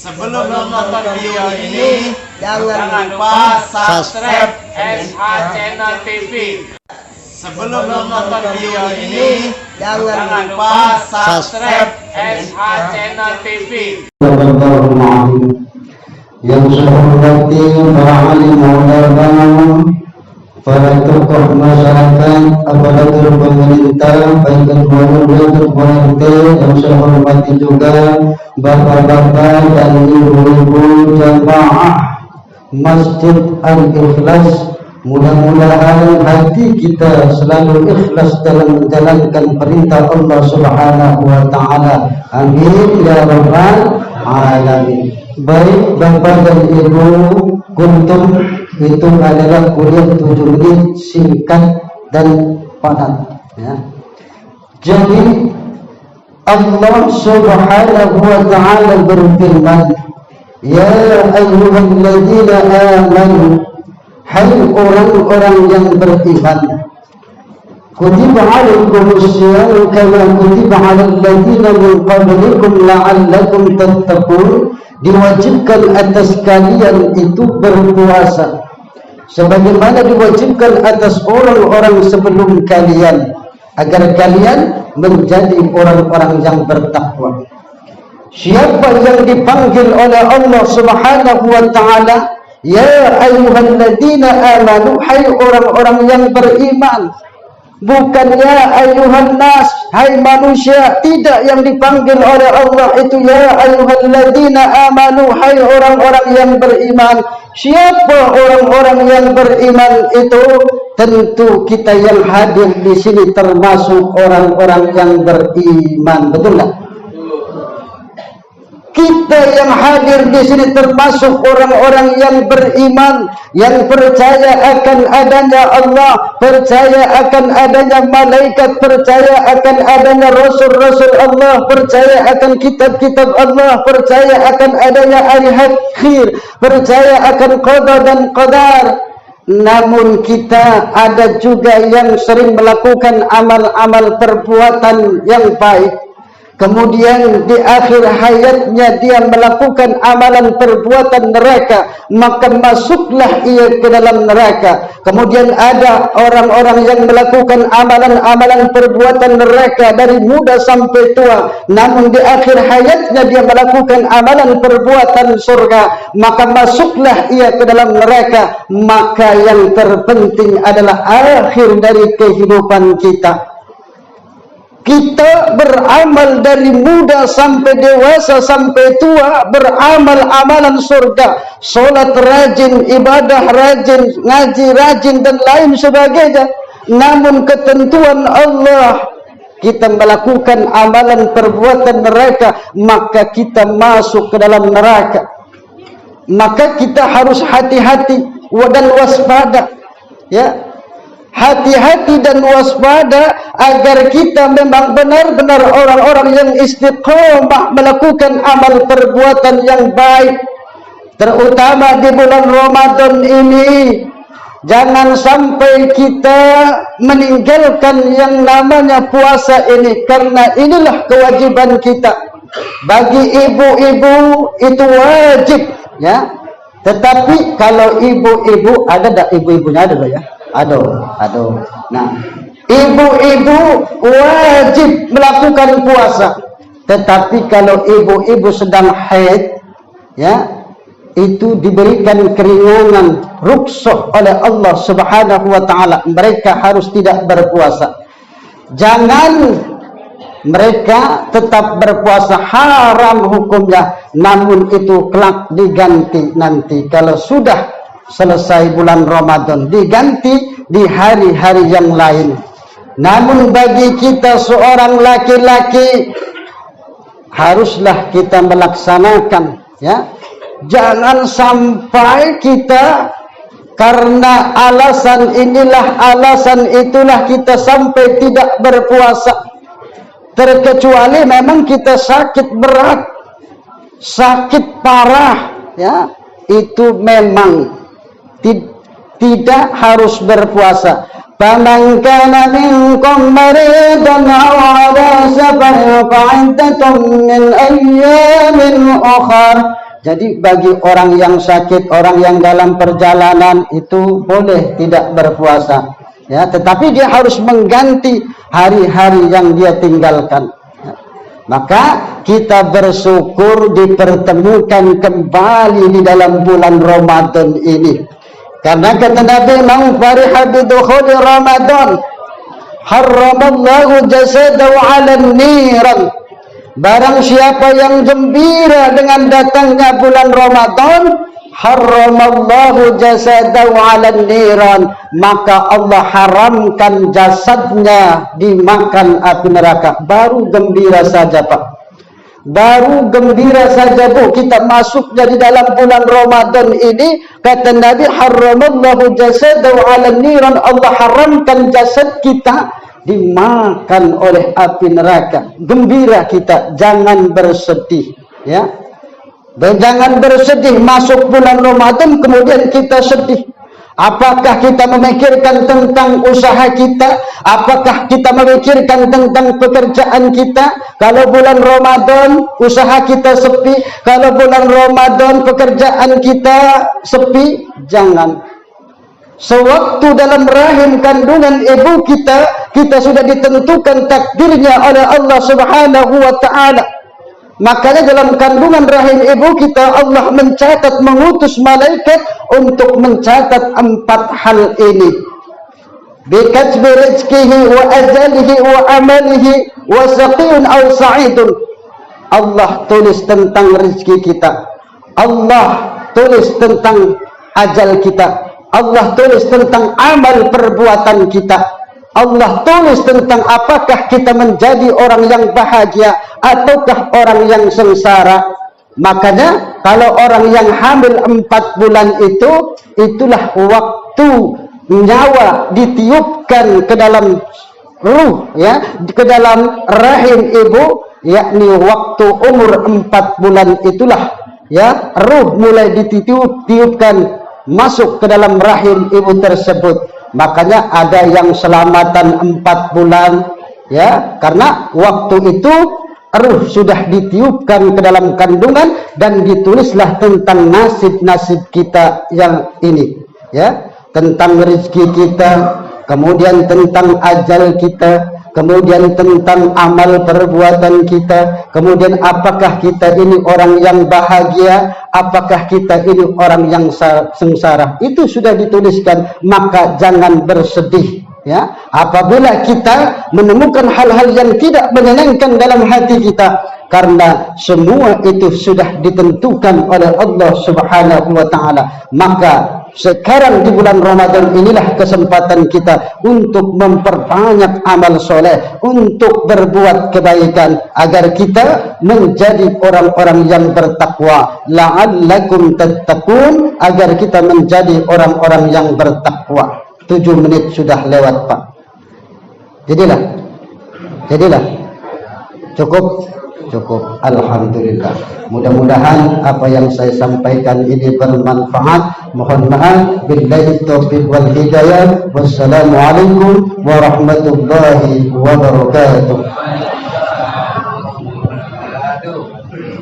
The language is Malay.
Sebelum nonton video ini, jangan lupa subscribe SH Channel TV. Sebelum nonton video ini, jangan lupa subscribe SH Channel TV. Yang saya hormati para alim ulama, para tokoh masyarakat, aparatur pemerintah, baik ketua RT, yang saya hormati juga bapak-bapak dan ibu-ibu jamaah Masjid Al-Ikhlas. Mudah-mudahan hati kita selalu ikhlas dalam menjalankan perintah Allah Subhanahu wa Ta'ala. Amin ya rabbal alamin. Baik Bapak dan Ibu, kuntum itu adalah kuliah 7 menit, singkat dan padat, ya. Jadi Allah Subhanahu wa Ta'ala berfirman, ya ayyuhalladzina amanu, hai orang-orang yang beriman, kutiba alaikumussyam kama kutiba alal ladzina min qablikum la'allakum tattaqun. Diwajibkan atas kalian itu berpuasa sebagaimana diwajibkan atas orang-orang sebelum kalian, agar kalian menjadi orang-orang yang bertakwa. Siapa yang dipanggil oleh Allah Subhanahu wa Ta'ala, ya ayyuhalladzina amanu, hai orang-orang yang beriman, bukan ya ayyuhan nas, hai manusia. Tidak, yang dipanggil oleh Allah itu ya ayyuhalladzina amanu, hai orang-orang yang beriman. Siapa orang-orang yang beriman itu? Tentu kita yang hadir di sini termasuk orang-orang yang beriman, betul tak? Kita yang hadir di sini termasuk orang-orang yang beriman, yang percaya akan adanya Allah, percaya akan adanya malaikat, percaya akan adanya rasul-rasul Allah, percaya akan kitab-kitab Allah, percaya akan adanya hari akhir, percaya akan qada dan qadar. Namun kita ada juga yang sering melakukan amal-amal perbuatan yang baik, kemudian di akhir hayatnya dia melakukan amalan perbuatan neraka, maka masuklah ia ke dalam neraka. Kemudian ada orang-orang yang melakukan amalan-amalan perbuatan neraka dari muda sampai tua, namun di akhir hayatnya dia melakukan amalan perbuatan surga, maka masuklah ia ke dalam neraka. Maka yang terpenting adalah akhir dari kehidupan kita. Kita beramal dari muda sampai dewasa sampai tua, beramal amalan surga, solat rajin, ibadah rajin, ngaji rajin dan lain sebagainya. Namun ketentuan Allah, kita melakukan amalan perbuatan neraka, maka kita masuk ke dalam neraka. Maka kita harus hati-hati dan waspada, ya. Hati-hati dan waspada agar kita memang benar-benar orang-orang yang istiqomah melakukan amal perbuatan yang baik, terutama di bulan Ramadan ini. Jangan sampai kita meninggalkan yang namanya puasa ini, karena inilah kewajiban kita. Bagi ibu-ibu itu wajib, ya. Tetapi kalau ibu-ibu, ada tak ibu-ibunya, ada ya? Aduh. Nah, ibu-ibu wajib melakukan puasa. Tetapi kalau ibu-ibu sedang haid, ya, itu diberikan keringanan, rukhsah oleh Allah Subhanahu wa Ta'ala. Mereka harus tidak berpuasa. Jangan mereka tetap berpuasa, haram hukumnya. Namun itu kelak diganti nanti. Kalau sudah selesai bulan Ramadan, diganti di hari-hari yang lain. Namun bagi kita seorang laki-laki, haruslah kita melaksanakan, ya. Jangan sampai kita karena alasan inilah, alasan itulah kita sampai tidak berpuasa. Terkecuali memang kita sakit berat, sakit parah, ya, itu memang tidak harus berpuasa. Faman kana minkum maridan aw ala safarin fa'iddatun min ayyamin ukhar Jadi bagi orang yang sakit, orang yang dalam perjalanan itu boleh tidak berpuasa. Ya, tetapi dia harus mengganti hari-hari yang dia tinggalkan. Ya. Maka kita bersyukur dipertemukan kembali di dalam bulan Ramadan ini. Karena kata Nabi, "Man fariha bi dukhuli Ramadan, harramallahu jasadahu 'alan niran." Barang siapa yang gembira dengan datangnya bulan Ramadan, harramallahu jasadahu 'alan niran, maka Allah haramkan jasadnya dimakan api neraka. Baru gembira saja, Pak. Baru gembira saja, Bu, kita masuk dari dalam bulan Ramadan ini, kata Nabi, harramallahu jasadahu 'alan niran, Allah haramkan jasad kita dimakan oleh api neraka. Gembira kita, jangan bersedih, ya. Dan jangan bersedih masuk bulan Ramadan kemudian kita sedih. Apakah kita memikirkan tentang usaha kita? Apakah kita memikirkan tentang pekerjaan kita? Kalau bulan Ramadan usaha kita sepi, kalau bulan Ramadan pekerjaan kita sepi, jangan. Sewaktu dalam rahim kandungan ibu kita, kita sudah ditentukan takdirnya oleh Allah Subhanahu wa ta'ala. Makanya dalam kandungan rahim ibu kita, Allah mencatat, mengutus malaikat untuk mencatat 4 hal ini. Bikatbi rizkihi wa ajalihi wa amalihi wa saqiyun aw sa'idun. Allah tulis tentang rezeki kita. Allah tulis tentang ajal kita. Allah tulis tentang amal perbuatan kita. Allah tulis tentang apakah kita menjadi orang yang bahagia ataukah orang yang sengsara. Makanya kalau orang yang hamil 4 bulan itu, itulah waktu nyawa ditiupkan ke dalam ruh, ya, ke dalam rahim ibu, yakni waktu umur 4 bulan itulah, ya, ruh mulai ditiupkan masuk ke dalam rahim ibu tersebut. Makanya ada yang selamatan 4 bulan, ya, karena waktu itu ruh sudah ditiupkan ke dalam kandungan dan ditulislah tentang nasib-nasib kita yang ini, ya, tentang rezeki kita, kemudian tentang ajal kita, kemudian tentang amal perbuatan kita, kemudian apakah kita ini orang yang bahagia, apakah kita ini orang yang sengsara. Itu sudah dituliskan, maka jangan bersedih, ya, apabila kita menemukan hal-hal yang tidak menyenangkan dalam hati kita, karena semua itu sudah ditentukan oleh Allah Subhanahu wa ta'ala. Maka sekarang di bulan Ramadan inilah kesempatan kita untuk memperbanyak amal soleh, untuk berbuat kebaikan, agar kita menjadi orang-orang yang bertakwa. La'allakum tattaqun, agar kita menjadi orang-orang yang bertakwa. 7 menit sudah lewat, Pak. Jadilah. Cukup. Alhamdulillah. Mudah-mudahan apa yang saya sampaikan ini bermanfaat. Mohon maaf. Billahi taufiq wal hidayah. Wassalamualaikum warahmatullahi wabarakatuh.